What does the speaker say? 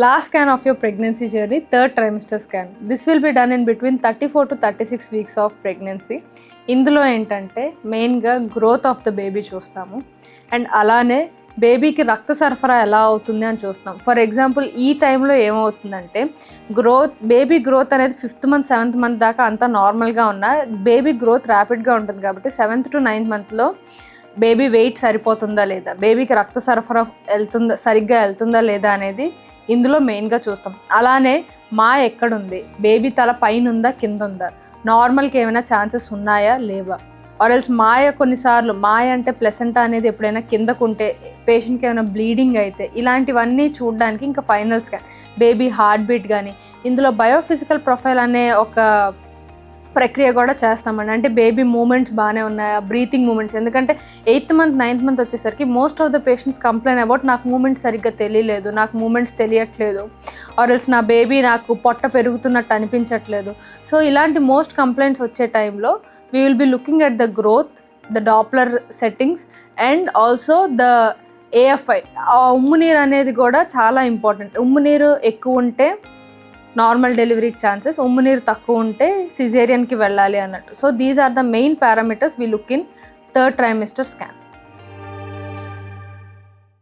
Last scan of your pregnancy journey, third trimester scan. This will be done in between 34 to 36 weeks of pregnancy. ఇందులో ఏంటంటే మెయిన్గా growth of the baby చూస్తాము and అలానే బేబీకి రక్త సరఫరా ఎలా అవుతుంది అని చూస్తాం. ఫర్ ఎగ్జాంపుల్ ఈ టైంలో ఏమవుతుందంటే బేబీ గ్రోత్ అనేది 5th మంత్ 7th మంత్ దాకా అంతా నార్మల్గా ఉన్న బేబీ గ్రోత్ ర్యాపిడ్గా ఉంటుంది కాబట్టి 7th to 9th మంత్లో బేబీ వెయిట్ సరిపోతుందా లేదా, బేబీకి రక్త సరఫరా సరిగ్గా వెళ్తుందా లేదా అనేది ఇందులో మెయిన్గా చూస్తాం. అలానే మాయ ఎక్కడుంది, బేబీ తల పైన ఉందా కింద ఉందా, నార్మల్కి ఏమైనా ఛాన్సెస్ ఉన్నాయా లేవా, ఆర్ఎల్స్ కొన్నిసార్లు మాయ అంటే ప్లెసెంటా అనేది ఎప్పుడైనా కిందకుంటే పేషెంట్కి ఏమైనా బ్లీడింగ్ అయితే ఇలాంటివన్నీ చూడడానికి ఇంకా final scan, baby heart beat కానీ ఇందులో బయోఫిజికల్ ప్రొఫైల్ అనే ఒక ప్రక్రియ కూడా చేస్తామండి. అంటే బేబీ మూమెంట్స్ బాగానే ఉన్నాయా, బ్రీతింగ్ మూమెంట్స్, ఎందుకంటే 8th మంత్ 9th మంత్ వచ్చేసరికి most of the patients complaint about నాకు మూమెంట్స్ సరిగ్గా తెలియలేదు, నాకు మూమెంట్స్ తెలియట్లేదు, ఆర్ఎల్స్ నా బేబీ నాకు పొట్ట పెరుగుతున్నట్టు అనిపించట్లేదు. సో ఇలాంటి మోస్ట్ కంప్లైంట్స్ వచ్చే టైంలో we will be looking at the growth, the Doppler settings and also the AFI. ఆ ఉమ్ము నీరు అనేది కూడా చాలా ఇంపార్టెంట్. ఉమ్ము నీరు ఎక్కువ ఉంటే నార్మల్ డెలివరీకి ఛాన్సెస్, ఉమ్ము నీరు తక్కువ ఉంటే సిజేరియన్కి వెళ్ళాలి అన్నట్టు. So these are the main parameters we look in third trimester scan.